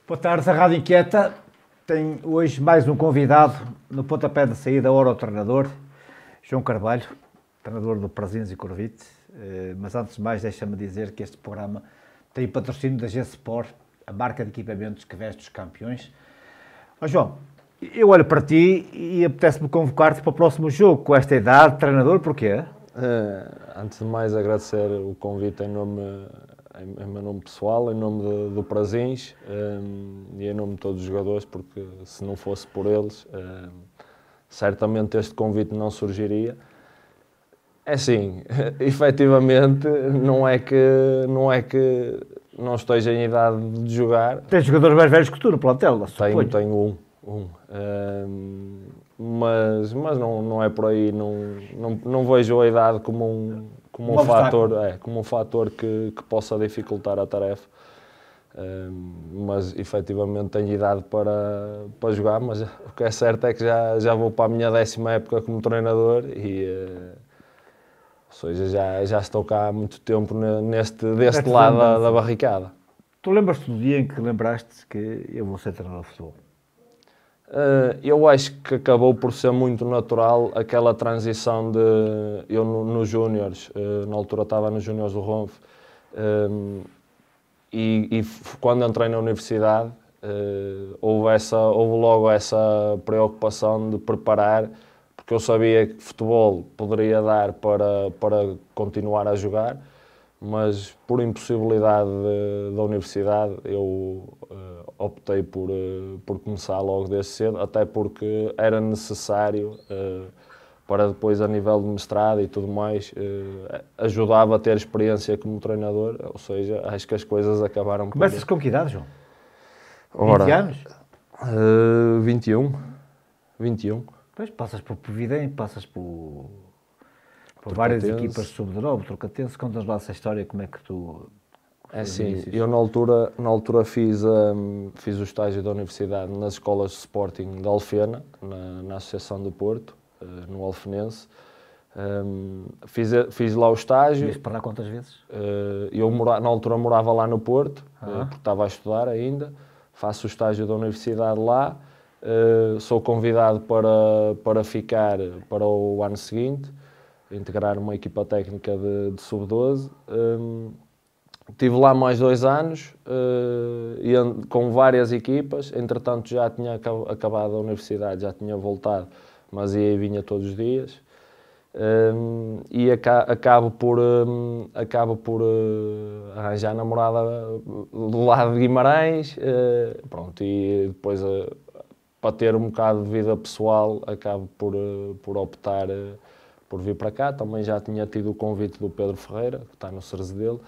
Boa tarde, a Rádio Inquieta tem hoje mais um convidado no pontapé de saída, hora ao treinador, João Carvalho, treinador do Prazinhos e Corvite. Mas antes de mais, deixa-me dizer que este programa tem patrocínio da G-Sport, a marca de equipamentos que veste os campeões. João, eu olho para ti e apetece-me convocar-te para o próximo jogo com esta idade, treinador, porquê? Antes de mais, agradecer o convite em meu nome pessoal, em nome do Prazinhos e em nome de todos os jogadores, porque se não fosse por eles, certamente este convite não surgiria. É assim, efetivamente, não é que não esteja em idade de jogar. Tens jogadores mais velhos que tu no plantel, Tenho um. Mas não é por aí, não vejo a idade como um fator que possa dificultar a tarefa. Mas efetivamente tenho idade para jogar, mas o que é certo é que já vou para a minha 10ª época como treinador ou seja, já estou cá há muito tempo deste lado da barricada. Tu lembras-te do dia em que lembraste que eu vou ser treinador de futebol? Eu acho que acabou por ser muito natural aquela transição de eu nos Júniores, na altura estava nos Júniores do Ronf, e quando entrei na universidade houve logo essa preocupação de preparar, porque eu sabia que futebol poderia dar para continuar a jogar, mas por impossibilidade da universidade eu optei por começar logo desde cedo, até porque era necessário para depois, a nível de mestrado e tudo mais, ajudava a ter experiência como treinador, ou seja, acho que as coisas acabaram por... Começas com que idade, João? Ora, 20 anos? 21. Depois passas por Povidem, passas por várias equipas sub-19, Trocatense. Contas lá essa história, como é que tu... É assim, eu na altura fiz o estágio da universidade nas escolas de Sporting de Alfena, na Associação do Porto, no Alfenense. Fiz lá o estágio. Ias para lá quantas vezes? Na altura morava lá no Porto, porque estava a estudar ainda. Faço o estágio da universidade lá. Sou convidado para ficar para o ano seguinte, integrar uma equipa técnica de sub-12. Estive lá mais 2 anos, com várias equipas. Entretanto, já tinha acabado a universidade, já tinha voltado, mas ia e vinha todos os dias. E acabo por arranjar namorada do lado de Guimarães, pronto, e depois para ter um bocado de vida pessoal acabo por optar por vir para cá. Também já tinha tido o convite do Pedro Ferreira, que está no Cerzedelo.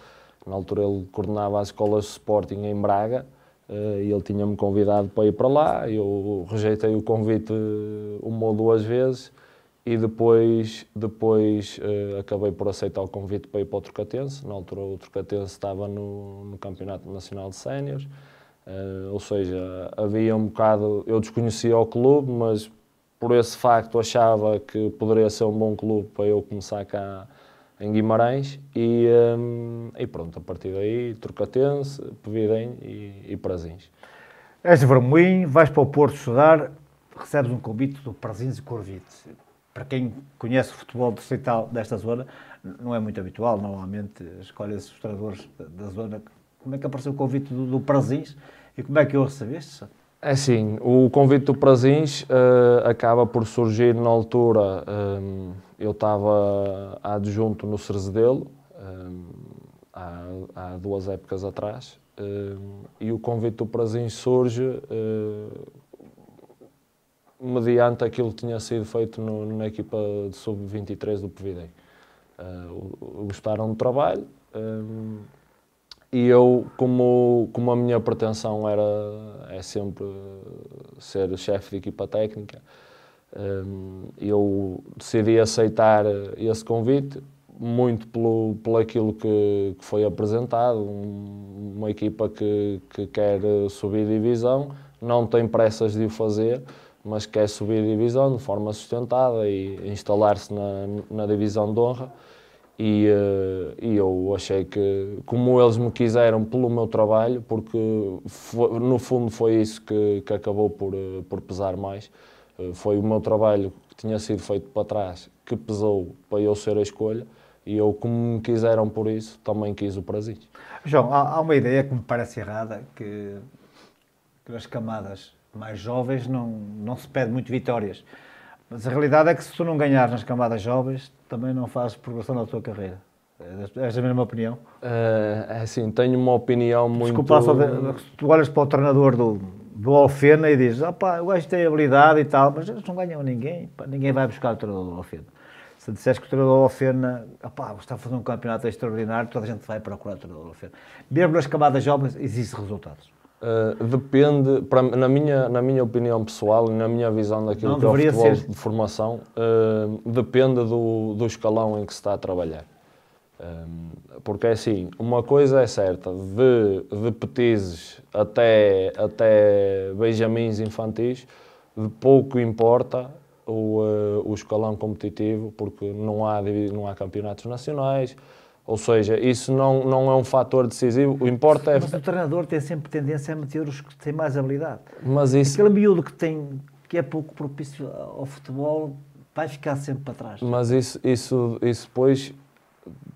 Na altura ele coordenava as escolas de Sporting em Braga e ele tinha-me convidado para ir para lá. Eu rejeitei o convite 1 ou 2 vezes e depois acabei por aceitar o convite para ir para o Trocatense. Na altura o Trocatense estava no Campeonato Nacional de Séniores, ou seja, havia um bocado... Eu desconhecia o clube, mas por esse facto achava que poderia ser um bom clube para eu começar cá em Guimarães e pronto, a partir daí, Trocatense, Povidem e Prazinhos. És de Vermoim, vais para o Porto estudar, recebes um convite do Prazinhos e Corvite. Para quem conhece o futebol distrital desta zona, não é muito habitual, normalmente escolhe-se os treinadores da zona. Como é que apareceu o convite do Prazinhos e como é que o recebeste? É assim, o convite do Prazinhos acaba por surgir na altura. Eu estava adjunto no Cerzedelo, há 2 épocas atrás, e o convite do Prazinhos surge mediante aquilo que tinha sido feito na equipa de sub-23 do Povidem. Gostaram do trabalho e eu, como a minha pretensão é sempre ser chefe de equipa técnica, eu decidi aceitar esse convite, muito pelo aquilo que foi apresentado, uma equipa que quer subir divisão, não tem pressas de o fazer, mas quer subir divisão de forma sustentada e instalar-se na divisão de honra. E eu achei que, como eles me quiseram pelo meu trabalho, porque no fundo foi isso que acabou por pesar mais, foi o meu trabalho que tinha sido feito para trás, que pesou para eu ser a escolha, e eu, como me quiseram por isso, também quis o Prazer. João, há uma ideia que me parece errada, que nas camadas mais jovens não se pede muito vitórias. Mas a realidade é que se tu não ganhares nas camadas jovens, também não fazes progressão na tua carreira. És da mesma opinião? É assim, tenho uma opinião muito... Desculpa lá, tu olhas para o treinador do Alfena e dizes, o gajo tem habilidade e tal, mas eles não ganham ninguém, pá, ninguém vai buscar o treinador do Alfena. Se disseres que o treinador do Alfena está a fazer um campeonato extraordinário, toda a gente vai procurar o treinador do Alfena. Mesmo nas camadas jovens, existem resultados. Depende, na minha opinião pessoal e na minha visão daquilo que é o futebol de formação, depende do escalão em que se está a trabalhar. Porque é assim, uma coisa é certa, de petizes até benjamins infantis, de pouco importa o escalão competitivo, porque não há campeonatos nacionais, ou seja, isso não é um fator decisivo. O importa é... Mas o treinador tem sempre tendência a meter os que têm mais habilidade. Mas isso... Aquele miúdo que é pouco propício ao futebol vai ficar sempre para trás. Mas isso depois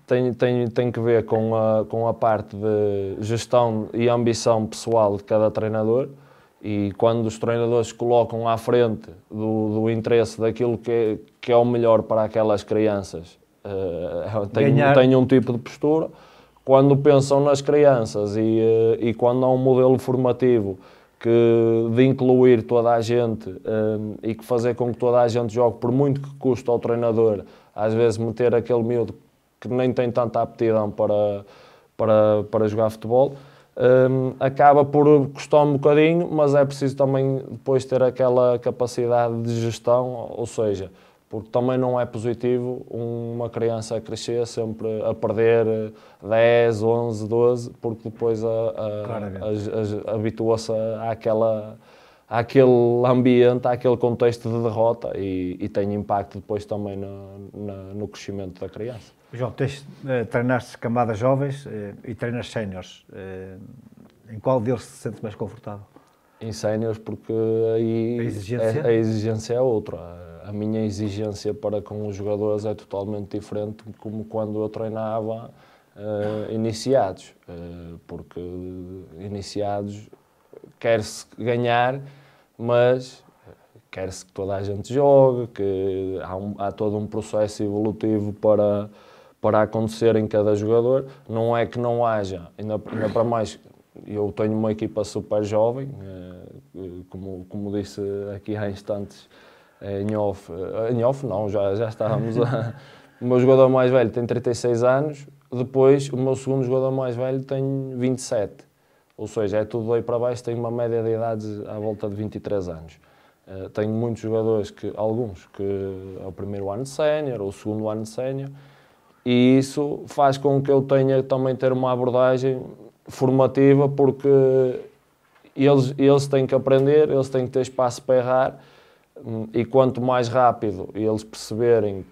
tem que ver com a parte de gestão e ambição pessoal de cada treinador, e quando os treinadores colocam à frente do interesse daquilo que é o melhor para aquelas crianças, tem um tipo de postura. Quando pensam nas crianças e quando há um modelo formativo de incluir toda a gente e que fazer com que toda a gente jogue, por muito que custe ao treinador, às vezes meter aquele miúdo que nem tem tanta aptidão para jogar futebol, acaba por custar um bocadinho, mas é preciso também depois ter aquela capacidade de gestão, ou seja, porque também não é positivo uma criança a crescer sempre a perder 10, 11, 12, porque depois habitua-se àquele ambiente, àquele contexto de derrota e tem impacto depois também no crescimento da criança. João, treinaste camadas jovens e treinas séniores. Em qual deles se sente mais confortável? Em séniores, porque aí a exigência é outra. A minha exigência para com os jogadores é totalmente diferente como quando eu treinava iniciados, porque iniciados quer-se ganhar, mas quer-se que toda a gente jogue, que há todo um processo evolutivo para acontecer em cada jogador. Não é que não haja, ainda para mais, eu tenho uma equipa super jovem, como disse aqui há instantes, em off não, já estávamos o meu jogador mais velho tem 36 anos, depois o meu segundo jogador mais velho tem 27, ou seja, é tudo daí para baixo, tem uma média de idades à volta de 23 anos. Tenho muitos jogadores, alguns que é o primeiro ano de sénior ou o segundo ano de sénior, e isso faz com que eu tenha também ter uma abordagem formativa, porque eles têm que aprender, eles têm que ter espaço para errar, e quanto mais rápido eles perceberem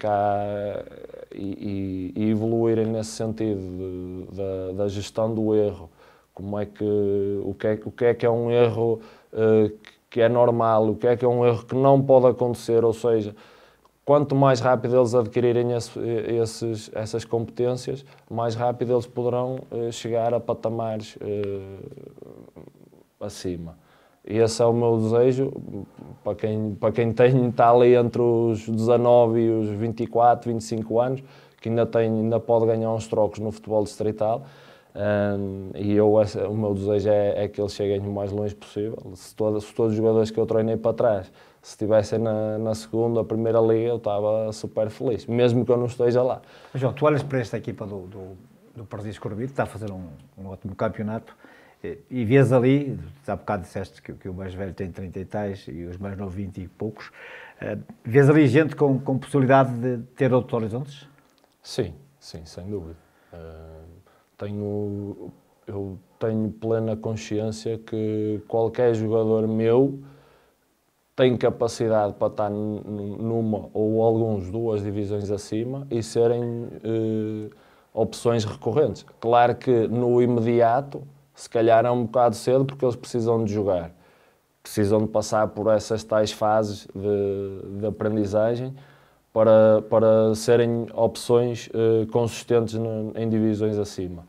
e evoluírem nesse sentido da gestão do erro, o que é um erro que é normal, o que é um erro que não pode acontecer, ou seja, quanto mais rápido eles adquirirem essas competências, mais rápido eles poderão chegar a patamares acima. E esse é o meu desejo, para quem está ali entre os 19 e os 24, 25 anos, que ainda pode ganhar uns trocos no futebol distrital. O meu desejo é que eles cheguem o mais longe possível. Se todos os jogadores que eu treinei para trás, se estivessem na segunda, primeira liga, eu estava super feliz, mesmo que eu não esteja lá. João, tu olhas para esta equipa do Pardizes Corvide, está a fazer um ótimo campeonato, e vês ali, há bocado disseste que o mais velho tem 30 e tais e os mais novos 20 e poucos, vês ali gente com possibilidade de ter outros horizontes? Sim, sem dúvida. Eu tenho plena consciência que qualquer jogador meu têm capacidade para estar numa ou alguns duas divisões acima e serem opções recorrentes. Claro que no imediato, se calhar é um bocado cedo porque eles precisam de jogar. Precisam de passar por essas tais fases de aprendizagem para serem opções consistentes em divisões acima.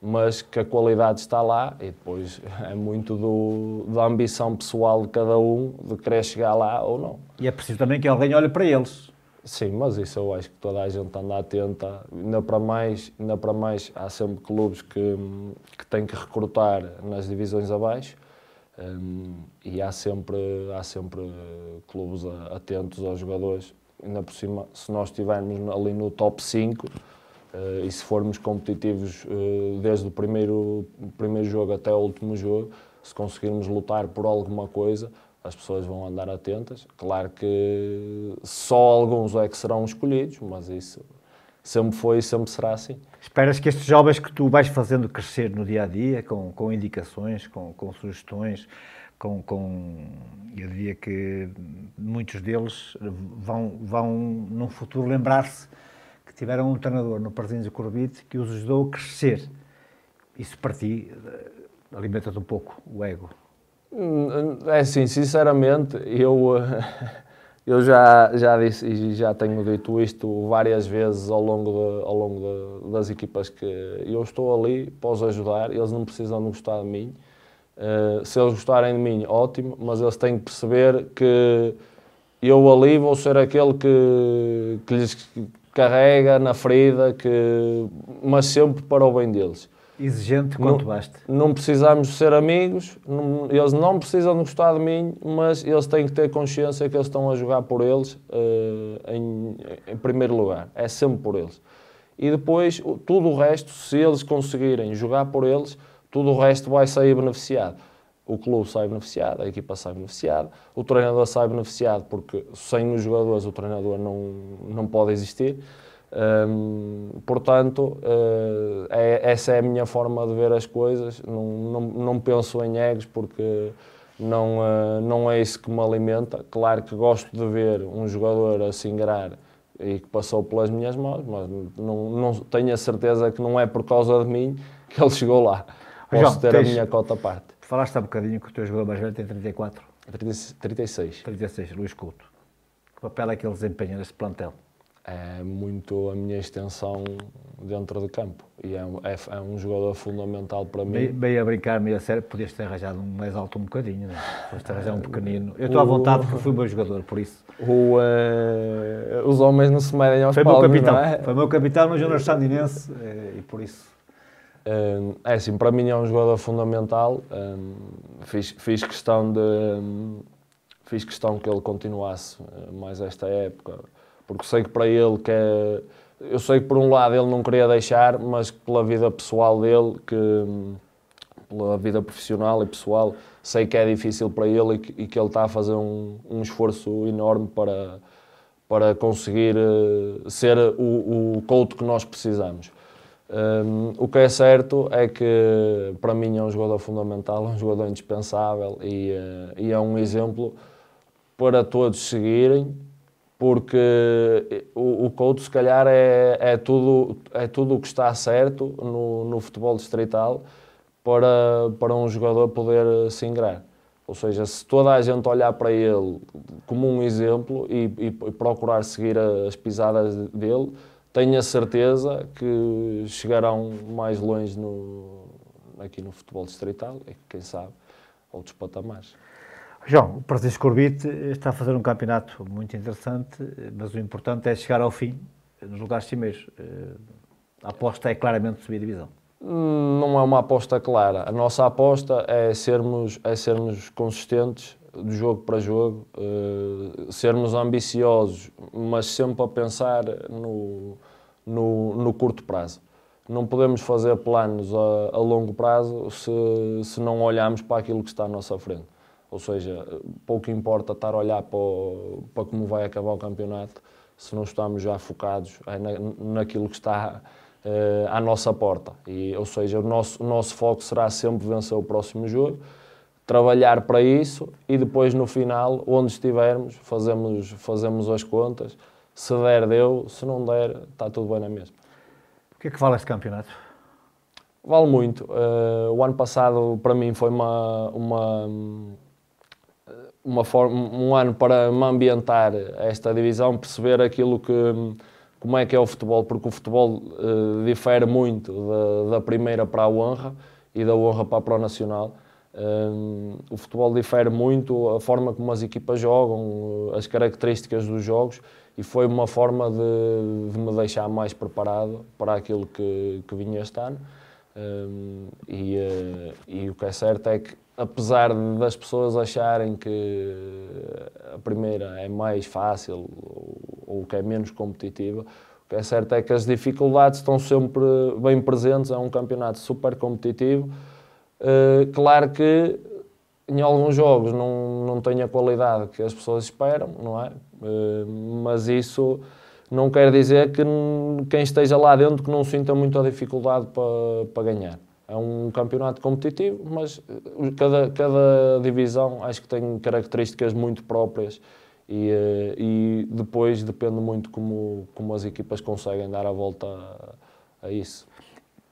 Mas que a qualidade está lá e depois é muito da ambição pessoal de cada um de querer chegar lá ou não. E é preciso também que alguém olhe para eles. Sim, mas isso eu acho que toda a gente anda atenta. Ainda para mais há sempre clubes que têm que recrutar nas divisões abaixo e há sempre clubes atentos aos jogadores. Ainda por cima, se nós estivermos ali no top 5, e se formos competitivos desde o primeiro jogo até o último jogo, se conseguirmos lutar por alguma coisa, as pessoas vão andar atentas. Claro que só alguns é que serão escolhidos, mas isso sempre foi e sempre será assim. Esperas que estes jovens que tu vais fazendo crescer no dia-a-dia, com indicações, com sugestões, eu diria que muitos deles vão num futuro lembrar-se que tiveram um treinador no Parzinhos e Corbite que os ajudou a crescer. Isso para ti alimenta-te um pouco o ego? É assim, sinceramente, eu já disse e já tenho dito isto várias vezes ao longo das equipas que eu estou ali para os ajudar, eles não precisam de gostar de mim. Se eles gostarem de mim, ótimo, mas eles têm que perceber que eu ali vou ser aquele que lhes carrega na ferida, mas sempre para o bem deles. Exigente quanto basta. Não precisamos ser amigos, eles não precisam de gostar de mim, mas eles têm que ter consciência que eles estão a jogar por eles em primeiro lugar. É sempre por eles. E depois, tudo o resto, se eles conseguirem jogar por eles, tudo o resto vai sair beneficiado. O clube sai beneficiado, a equipa sai beneficiada, o treinador sai beneficiado, porque sem os jogadores o treinador não pode existir. Portanto, essa é a minha forma de ver as coisas. Não penso em egos porque não é isso que me alimenta. Claro que gosto de ver um jogador a se ingrar e que passou pelas minhas mãos, mas não tenho a certeza que não é por causa de mim que ele chegou lá. Posso ter a minha cota à parte. Falaste há bocadinho que o teu jogador mais velho tem 34? 36. 36, Luís Couto. Que papel é que ele desempenha neste plantel? É muito a minha extensão dentro de campo e é um jogador fundamental para mim. Meio a brincar, meio a sério, podias ter arranjado um mais alto um bocadinho, não é? Podias ter arranjado um pequenino. Eu estou à vontade porque fui o meu jogador, por isso. Os homens não se medem aos palmos, não é? Foi o meu capitão no Júnior Sandinense e por isso... É assim, para mim é um jogador fundamental. Fiz questão que ele continuasse mais esta época, porque sei que para ele eu sei que por um lado ele não queria deixar, mas pela vida pessoal dele, pela vida profissional e pessoal, sei que é difícil para ele e que ele está a fazer um esforço enorme para conseguir ser o Couto que nós precisamos. O que é certo é que para mim é um jogador fundamental, é um jogador indispensável e é um exemplo para todos seguirem, porque o Couto se calhar é tudo o que está certo no futebol distrital para um jogador poder se ingrar. Ou seja, se toda a gente olhar para ele como um exemplo e procurar seguir as pisadas dele, tenho a certeza que chegarão mais longe aqui no futebol distrital e, quem sabe, outros patamares. João, o Parzinhos Corbite está a fazer um campeonato muito interessante, mas o importante é chegar ao fim nos lugares cimeiros. A aposta é claramente subir divisão. Não é uma aposta clara. A nossa aposta é sermos consistentes de jogo para jogo, sermos ambiciosos, mas sempre a pensar no curto prazo. Não podemos fazer planos a longo prazo se não olharmos para aquilo que está à nossa frente. Ou seja, pouco importa estar a olhar para como vai acabar o campeonato se não estamos já focados naquilo que está à nossa porta. Ou seja, o nosso foco será sempre vencer o próximo jogo. trabalhar para isso e depois no final, onde estivermos, fazemos as contas. Se der, deu. Se não der, está tudo bem na mesma. O que é que vale este campeonato? Vale muito. O ano passado, para mim, foi um ano para me ambientar a esta divisão, perceber como é que é o futebol, porque o futebol difere muito da primeira para a honra e da honra para a Pro Nacional. O futebol difere muito, a forma como as equipas jogam, as características dos jogos, e foi uma forma de me deixar mais preparado para aquilo que vinha este ano. E o que é certo é que, apesar das pessoas acharem que a primeira é mais fácil ou que é menos competitiva, o que é certo é que as dificuldades estão sempre bem presentes. É um campeonato super competitivo. Claro que em alguns jogos não tem a qualidade que as pessoas esperam, não é? Mas isso não quer dizer que quem esteja lá dentro que não sinta muita dificuldade para ganhar. É um campeonato competitivo, mas cada divisão acho que tem características muito próprias e depois depende muito como as equipas conseguem dar a volta a isso.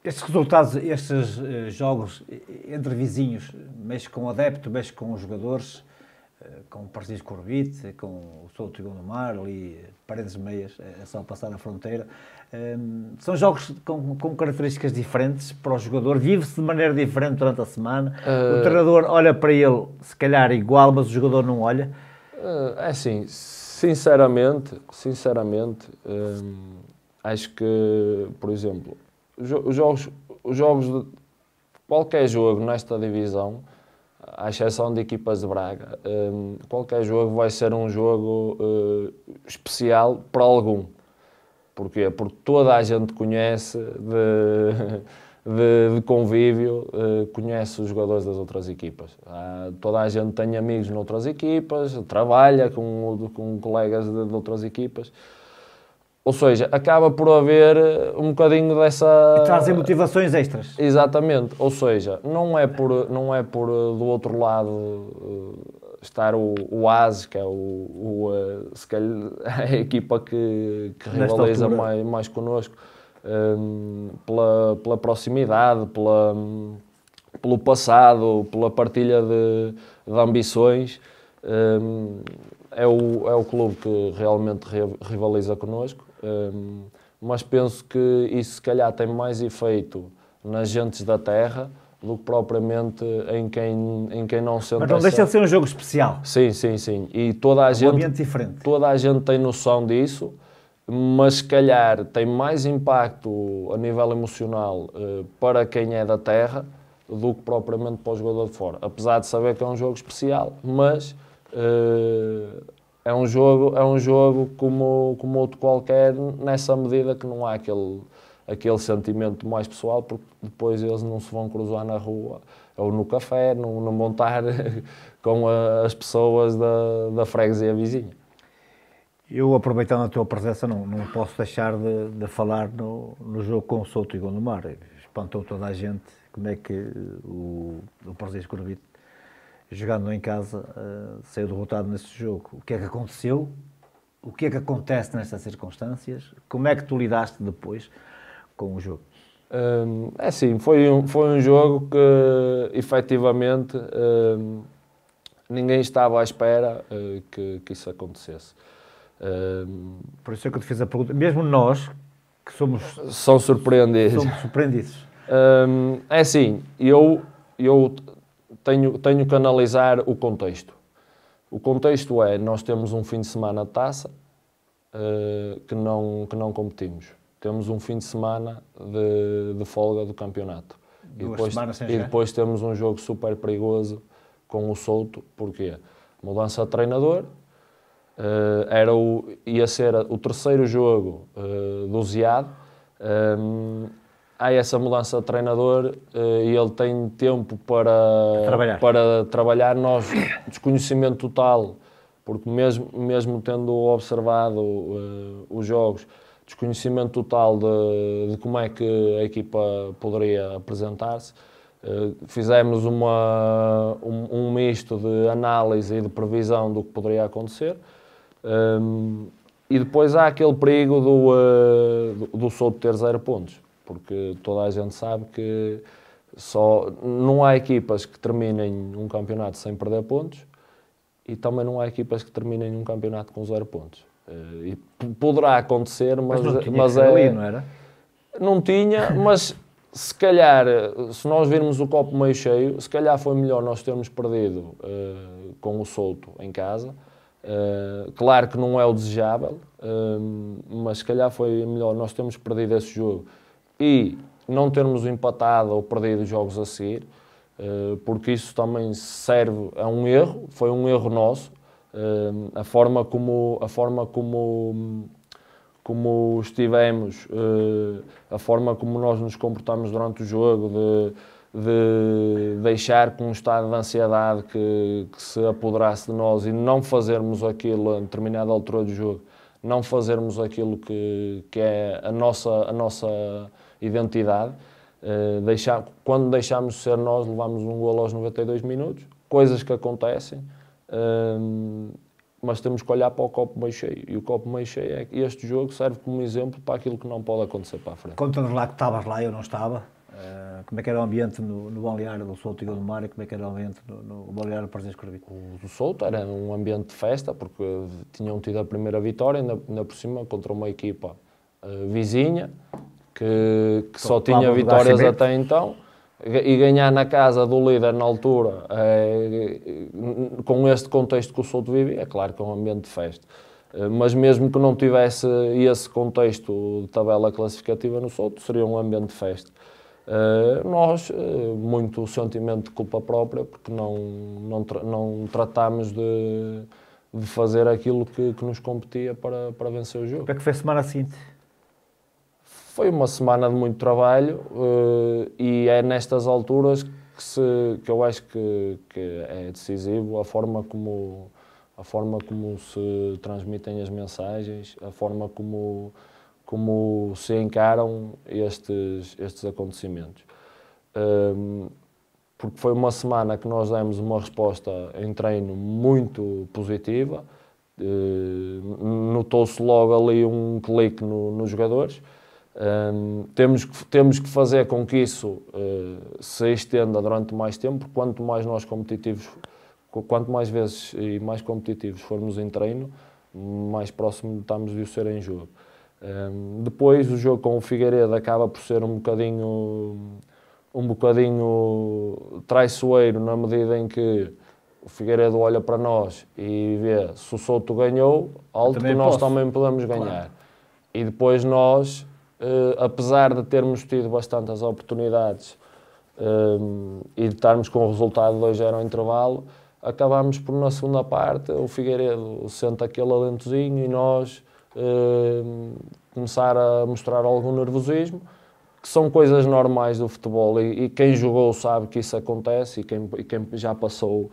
Estes resultados, estes jogos entre vizinhos, mexe com o adepto, mexe com os jogadores, com o Parecis Corvite, com o Souto e Gondomar, ali Paredes Meias, é só passar a fronteira. São jogos com características diferentes para o jogador, vive-se de maneira diferente durante a semana. O treinador olha para ele, se calhar igual, mas o jogador não olha. É assim, sinceramente, acho que, por exemplo, os jogos de qualquer jogo nesta divisão, à exceção de equipas de Braga, qualquer jogo vai ser um jogo especial para algum. Porquê? Porque toda a gente conhece de convívio, conhece os jogadores das outras equipas. Toda a gente tem amigos noutras equipas, trabalha com colegas de outras equipas. Ou seja, acaba por haver um bocadinho dessa... E trazem motivações extras. Exatamente. Ou seja, não é por do outro lado estar o ASE, que é se calhar a equipa que rivaliza mais connosco, pela proximidade, pelo passado, pela partilha de ambições. É o clube que realmente rivaliza connosco, mas penso que isso se calhar tem mais efeito nas gentes da terra do que propriamente em quem não sente. Mas não deixa de ser um jogo especial. Sim. E toda a gente, um ambiente diferente. Toda a gente tem noção disso, mas se calhar tem mais impacto a nível emocional para quem é da terra do que propriamente para o jogador de fora. Apesar de saber que é um jogo especial, mas é um jogo como outro qualquer, nessa medida que não há aquele sentimento mais pessoal, porque depois eles não se vão cruzar na rua ou no café, não vão estar com as pessoas da freguesia vizinha. Eu, aproveitando a tua presença, não posso deixar de falar no jogo com o Souto e Gondomar. Espantou toda a gente como é que o Parecis Corvite, jogando em casa, saiu derrotado nesse jogo. O que é que aconteceu? O que é que acontece nestas circunstâncias? Como é que tu lidaste depois com o jogo? É assim, foi um jogo que, efetivamente, ninguém estava à espera que isso acontecesse. Por isso é que eu te fiz a pergunta. Mesmo nós, que são surpreendidos. É assim, eu tenho que analisar o contexto. O contexto é, nós temos um fim de semana de taça que não competimos. Temos um fim de semana de folga do campeonato. E depois temos um jogo super perigoso com o Souto. Porquê? Mudança de treinador. Ia ser o terceiro jogo do Ziad. Há essa mudança de treinador e ele tem tempo para trabalhar. Nós, desconhecimento total, porque mesmo tendo observado os jogos, desconhecimento total de como é que a equipa poderia apresentar-se. Fizemos um misto de análise e de previsão do que poderia acontecer. E depois há aquele perigo do Souto ter 0 pontos, porque toda a gente sabe que não há equipas que terminem um campeonato sem perder pontos e também não há equipas que terminem um campeonato com 0 pontos. E poderá acontecer, mas não tinha que ser ali, não era? Não tinha, mas se calhar, se nós virmos o copo meio cheio, se calhar foi melhor nós termos perdido com o Souto em casa. Claro que não é o desejável, mas se calhar foi melhor nós termos perdido esse jogo e não termos empatado ou perdido jogos a seguir, porque isso também serve a um erro, foi um erro nosso, a forma como estivemos, a forma como nós nos comportamos durante o jogo, de deixar com um estado de ansiedade que se apoderasse de nós e não fazermos aquilo em determinada altura do jogo, não fazermos aquilo que é a nossa identidade. Quando deixámos de ser nós, levámos um golo aos 92 minutos, coisas que acontecem, mas temos que olhar para o copo meio cheio. E o copo meio cheio é que este jogo serve como exemplo para aquilo que não pode acontecer para a frente. Conta-nos lá que estavas lá, eu não estava. Como é que era o ambiente no balneário do Souto e Gondomar e como é que era o ambiente no balneário do Presidente Escrevido? O do Souto era um ambiente de festa, porque tinham tido a primeira vitória, ainda por cima, contra uma equipa vizinha, que só tinha vitórias até então, e ganhar na casa do líder na altura, com este contexto que o Souto vive, é claro que é um ambiente de festa. Mas mesmo que não tivesse esse contexto de tabela classificativa no Souto, seria um ambiente de festa. Nós, muito sentimento de culpa própria, porque não tratámos de fazer aquilo que nos competia para vencer o jogo. Como é que foi a semana seguinte? Foi uma semana de muito trabalho e é nestas alturas que eu acho que é decisivo a forma como se transmitem as mensagens, a forma como se encaram estes acontecimentos. Porque foi uma semana que nós demos uma resposta em treino muito positiva, notou-se logo ali um clique nos jogadores. Temos que fazer com que isso se estenda durante mais tempo, quanto mais nós competitivos, quanto mais vezes e mais competitivos formos em treino, mais próximo estamos de o ser em jogo. Depois o jogo com o Figueiredo acaba por ser um bocadinho traiçoeiro na medida em que o Figueiredo olha para nós e vê se o Souto ganhou, alto que nós também podemos ganhar. Claro. E depois nós, apesar de termos tido bastantes oportunidades e de estarmos com o resultado de 2-0 ao intervalo, acabámos por na segunda parte o Figueiredo sente aquele alentozinho e nós começar a mostrar algum nervosismo, que são coisas normais do futebol e quem jogou sabe que isso acontece e quem já passou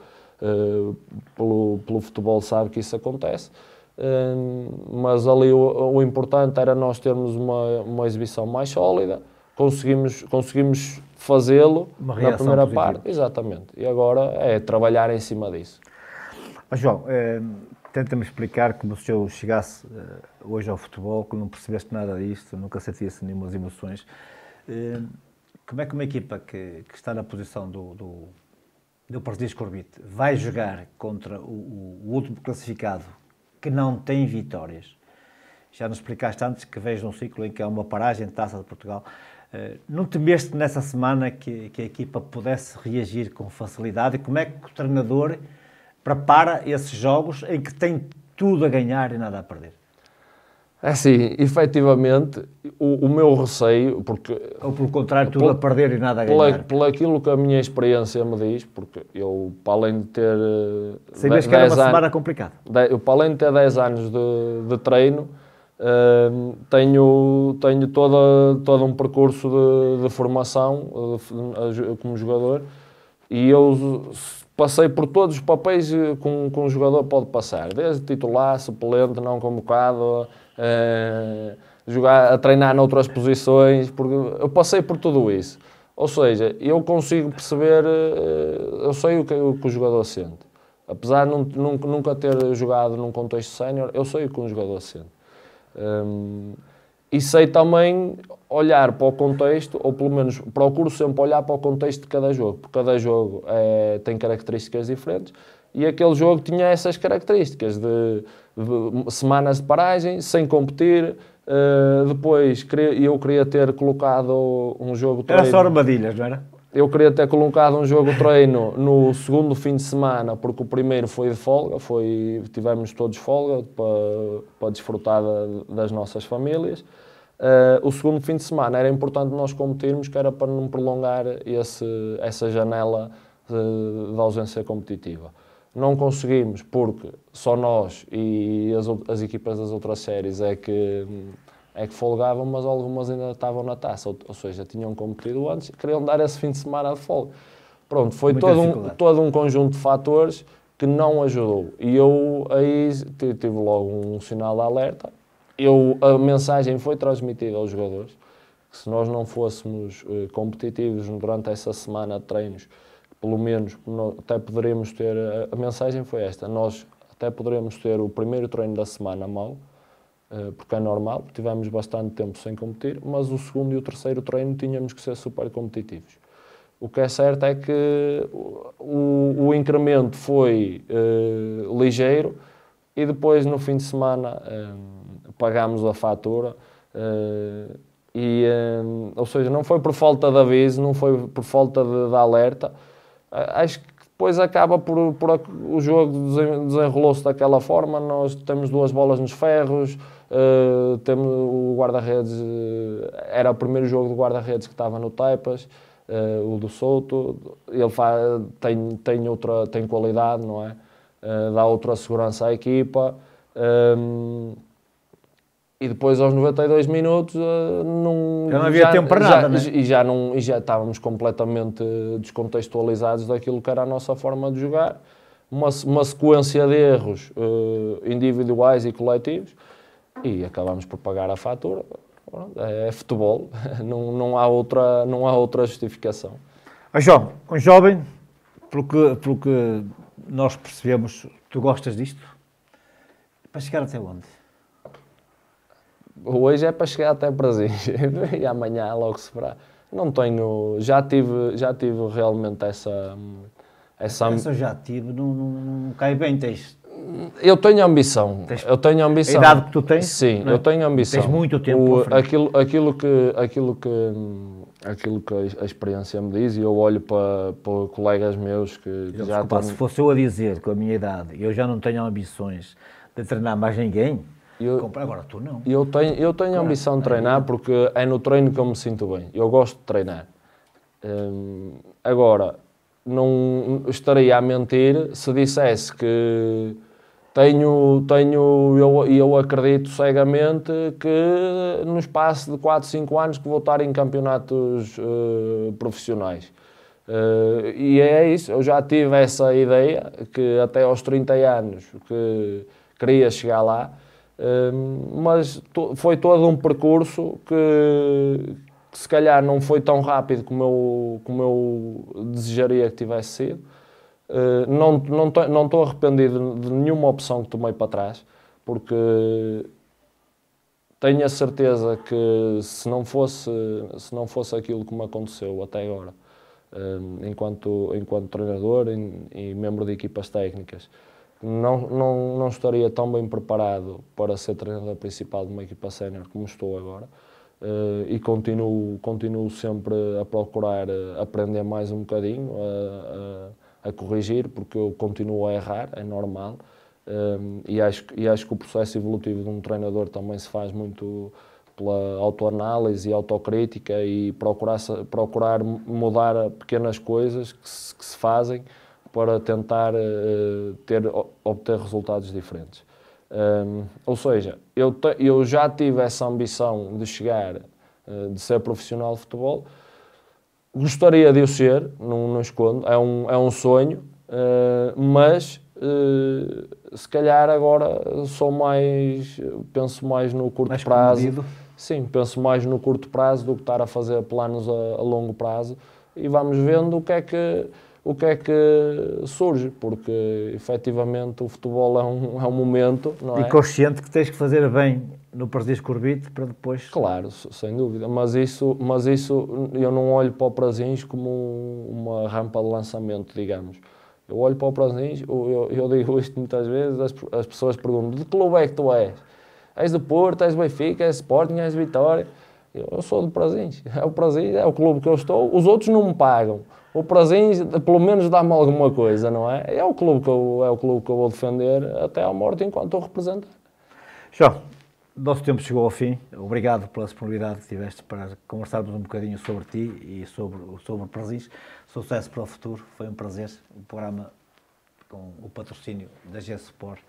pelo futebol sabe que isso acontece. Mas ali o importante era nós termos uma exibição mais sólida, conseguimos fazê-lo na primeira parte, exatamente, e agora é trabalhar em cima disso. Mas João, tenta-me explicar como se eu chegasse hoje ao futebol, que não percebeste nada disto, nunca sentisse nenhumas emoções. Como é que uma equipa que está na posição do Presidente Escrevido vai jogar contra o último classificado que não tem vitórias? Já nos explicaste antes que vejo um ciclo em que há uma paragem de Taça de Portugal. Não temeste nessa semana que a equipa pudesse reagir com facilidade? E como é que o treinador prepara esses jogos em que tem tudo a ganhar e nada a perder? É assim, efetivamente, o meu receio, porque... Ou pelo contrário, tudo a perder e nada a ganhar? Pelo aquilo que a minha experiência me diz, porque eu, para além de ter... Sabias que era uma semana complicada? Eu, para além de ter 10 anos de treino, tenho todo um percurso de formação como jogador e eu passei por todos os papéis que um jogador pode passar, desde titular, suplente, não convocado, a treinar noutras posições, porque eu passei por tudo isso. Ou seja, eu consigo perceber, eu sei o que o jogador sente. Apesar de nunca ter jogado num contexto sénior, eu sei o que um jogador sente. E sei também olhar para o contexto, ou pelo menos procuro sempre olhar para o contexto de cada jogo, porque cada jogo tem características diferentes, e aquele jogo tinha essas características de semanas de paragem, sem competir. Depois eu queria ter colocado um jogo treino. Era só armadilhas, não era? Eu queria ter colocado um jogo treino no segundo fim de semana, porque o primeiro foi de folga, tivemos todos folga para desfrutar das nossas famílias. O segundo fim de semana era importante nós competirmos, que era para não prolongar essa janela de ausência competitiva. Não conseguimos, porque só nós e as equipas das outras séries é que folgavam, mas algumas ainda estavam na taça, ou seja, tinham competido antes e queriam dar esse fim de semana de folga. Pronto, foi todo um conjunto de fatores que não ajudou. E eu aí tive logo um sinal de alerta. A mensagem foi transmitida aos jogadores, que se nós não fôssemos competitivos durante essa semana de treinos, pelo menos até poderíamos ter, a mensagem foi esta, nós até poderíamos ter o primeiro treino da semana mau, porque é normal, tivemos bastante tempo sem competir, mas o segundo e o terceiro treino tínhamos que ser super competitivos. O que é certo é que o incremento foi ligeiro e depois no fim de semana pagámos a fatura, ou seja, não foi por falta de aviso, não foi por falta de alerta. Acho que depois acaba por o jogo desenrolou-se daquela forma. Nós temos duas bolas nos ferros, temos o guarda-redes, era o primeiro jogo do guarda-redes que estava no Taipas, o do Souto, ele tem qualidade, não é? Dá outra segurança à equipa. E depois aos 92 minutos não havia tempo para nada, né? E já estávamos completamente descontextualizados daquilo que era a nossa forma de jogar. Uma sequência de erros individuais e coletivos e acabámos por pagar a fatura. É futebol, não há outra justificação. Mas João, um jovem, pelo que nós percebemos, tu gostas disto? Para chegar até onde? Hoje é para chegar até Brasil e amanhã logo se verá. Não tenho, já tive realmente essa já tive, não cai bem, tens. Eu tenho ambição. A idade que tu tens? Sim, eu tenho ambição. Tens muito tempo. Aquilo que a experiência me diz, e eu olho para colegas meus que já estão... Se fosse eu a dizer, com a minha idade, eu já não tenho ambições de treinar mais ninguém, agora tu não. Eu tenho a ambição de treinar porque é no treino que eu me sinto bem. Eu gosto de treinar. Agora, não estaria a mentir se dissesse que eu acredito cegamente que no espaço de 4, 5 anos que vou estar em campeonatos profissionais. E é isso, eu já tive essa ideia, que até aos 30 anos que queria chegar lá, mas foi todo um percurso que se calhar não foi tão rápido como eu desejaria que tivesse sido. Não estou arrependido de nenhuma opção que tomei para trás, porque tenho a certeza que se não fosse aquilo que me aconteceu até agora, enquanto treinador e membro de equipas técnicas, não estaria tão bem preparado para ser treinador principal de uma equipa sénior como estou agora. E continuo sempre a procurar aprender mais um bocadinho, a corrigir, porque eu continuo a errar, é normal. E acho que o processo evolutivo de um treinador também se faz muito pela autoanálise e autocrítica e procurar mudar pequenas coisas que se fazem para tentar obter resultados diferentes. Ou seja, eu já tive essa ambição de chegar, de ser profissional de futebol. Gostaria de o ser, não escondo, é um sonho, mas se calhar agora penso mais no curto prazo. Comedido. Sim, penso mais no curto prazo do que estar a fazer planos a longo prazo e vamos vendo o que é que surge, porque efetivamente o futebol é um momento, não é? E consciente que tens que fazer bem no Prazeres Corbite para depois... Claro, sem dúvida, mas isso eu não olho para o Prazeres como uma rampa de lançamento, digamos. Eu olho para o Prazeres, eu digo isto muitas vezes, as pessoas perguntam: de que clube é que tu és? És do Porto, és do Benfica, és do Sporting, és do Vitória? Eu sou do Prazeres, é o clube que eu estou, os outros não me pagam. O Prazeres, pelo menos, dá-me alguma coisa, não é? É o clube que eu vou defender até à morte enquanto o representar. João, o nosso tempo chegou ao fim. Obrigado pela disponibilidade que tiveste para conversarmos um bocadinho sobre ti e sobre o Prazeres. Sucesso para o futuro. Foi um prazer. O programa com o patrocínio da G-Sport